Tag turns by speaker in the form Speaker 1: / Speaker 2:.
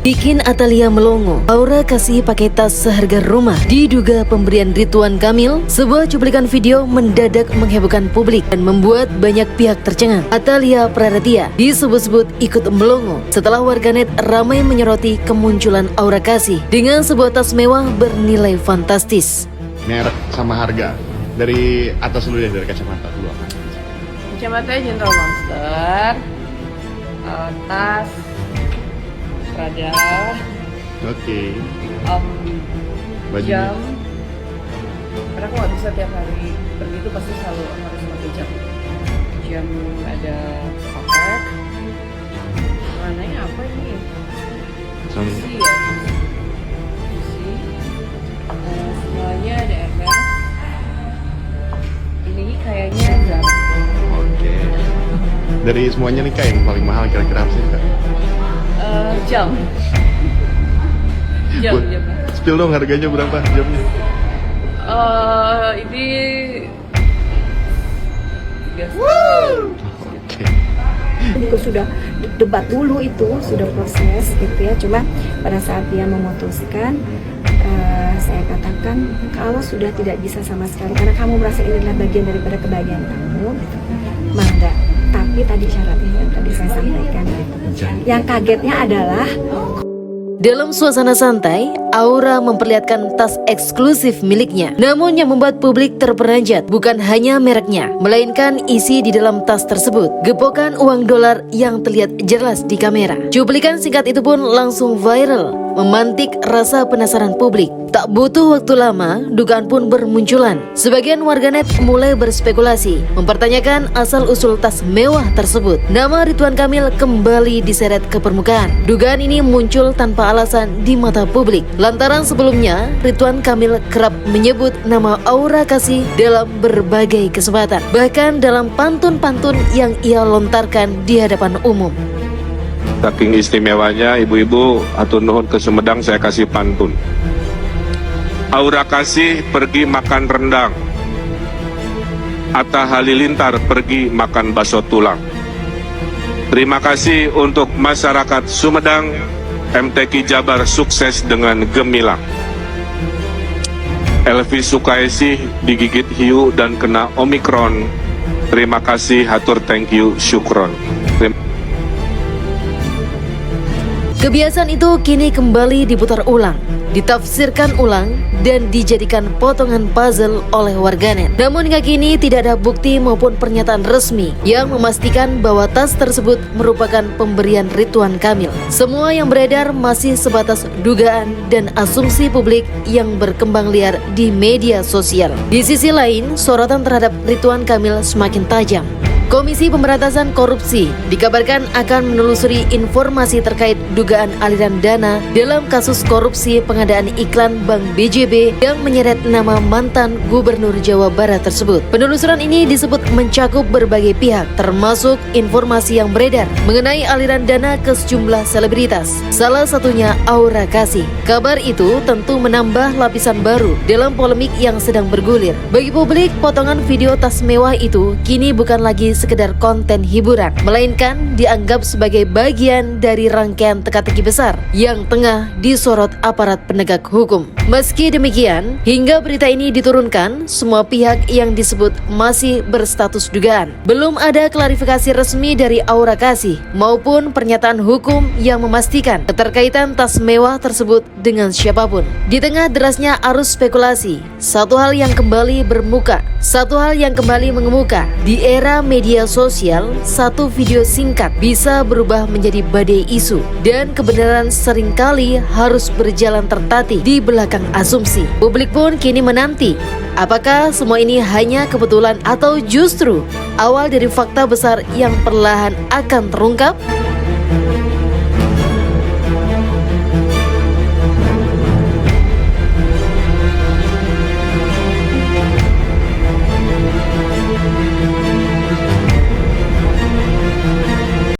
Speaker 1: Bikin Atalia melongo, Aura kasih pakai tas seharga rumah. Diduga pemberian Ridwan Kamil. Sebuah cuplikan video mendadak menghebohkan publik dan membuat banyak pihak tercengang. Atalia Praratia disebut-sebut ikut melongo setelah warganet ramai menyoroti kemunculan Aura kasih dengan sebuah tas mewah bernilai fantastis.
Speaker 2: Merek sama harga dari atas dulu ya, dari kacamata dulu.
Speaker 3: Kacamatanya Gentle Monster, tas Prada,
Speaker 2: Oke.
Speaker 3: jam. Karena aku nggak bisa tiap hari pergi itu pasti selalu harus pakai jam. Jam ada Patek. Warnanya apa ini? Isi ya. Isi. Semuanya ada Hermes. Ini kayaknya Zara.
Speaker 2: Oke. Dari semuanya nih Kak, yang paling mahal kira-kira apa sih Kak?
Speaker 3: Jam. Jam.
Speaker 2: Spill dong harganya berapa jamnya?
Speaker 3: Ini 3.
Speaker 2: Oke.
Speaker 4: Itu sudah debat dulu, itu sudah proses gitu ya. Cuma pada saat dia memutuskan, saya katakan kalau sudah tidak bisa sama sekali karena kamu merasa ini adalah bagian daripada kebahagiaan kamu, gitu, mangga. Tapi tadi syaratnya yang tadi saya sampaikan gitu. Yang kagetnya adalah
Speaker 1: Dalam suasana santai, Aura memperlihatkan tas eksklusif miliknya. Namun yang membuat publik terperanjat bukan hanya mereknya, melainkan isi di dalam tas tersebut. Gepokan uang dolar yang terlihat jelas di kamera. Cuplikan singkat itu pun langsung viral, memantik rasa penasaran publik. Tak butuh waktu lama, dugaan pun bermunculan. Sebagian warganet mulai berspekulasi, mempertanyakan asal-usul tas mewah tersebut. Nama Ridwan Kamil kembali diseret ke permukaan. Dugaan ini muncul tanpa alasan di mata publik. Lantaran sebelumnya, Ridwan Kamil kerap menyebut nama Aura kasih dalam berbagai kesempatan. Bahkan dalam pantun-pantun yang ia lontarkan di hadapan umum.
Speaker 5: Saking istimewanya, ibu-ibu, atur nuhun ke Sumedang, saya kasih pantun. Aura kasih pergi makan rendang, Atta Halilintar pergi makan bakso tulang. Terima kasih untuk masyarakat Sumedang. MTQ Jabar sukses dengan gemilang. Elvi Sukaisi digigit hiu dan kena Omikron. Terima kasih, hatur thank you, syukron.
Speaker 1: Kebiasaan itu kini kembali diputar ulang, ditafsirkan ulang, dan dijadikan potongan puzzle oleh warganet. Namun hingga kini tidak ada bukti maupun pernyataan resmi yang memastikan bahwa tas tersebut merupakan pemberian Ridwan Kamil. Semua yang beredar masih sebatas dugaan dan asumsi publik yang berkembang liar di media sosial. Di sisi lain, sorotan terhadap Ridwan Kamil semakin tajam. Komisi Pemberantasan Korupsi dikabarkan akan menelusuri informasi terkait dugaan aliran dana dalam kasus korupsi pengadaan iklan Bank BJB yang menyeret nama mantan Gubernur Jawa Barat tersebut. Penelusuran ini disebut mencakup berbagai pihak, termasuk informasi yang beredar mengenai aliran dana ke sejumlah selebritas, salah satunya Aura kasih. Kabar itu tentu menambah lapisan baru dalam polemik yang sedang bergulir. Bagi publik, potongan video tas mewah itu kini bukan lagi sekedar konten hiburan, melainkan dianggap sebagai bagian dari rangkaian teka-teki besar yang tengah disorot aparat penegak hukum. Meski demikian, hingga berita ini diturunkan, semua pihak yang disebut masih berstatus dugaan. Belum ada klarifikasi resmi dari Aura kasih maupun pernyataan hukum yang memastikan keterkaitan tas mewah tersebut dengan siapapun. Di tengah derasnya arus spekulasi, satu hal yang kembali mengemuka di era media sosial, satu video singkat bisa berubah menjadi badai isu, dan kebenaran seringkali harus berjalan tertatih di belakang asumsi. Publik pun kini menanti, apakah semua ini hanya kebetulan atau justru awal dari fakta besar yang perlahan akan terungkap?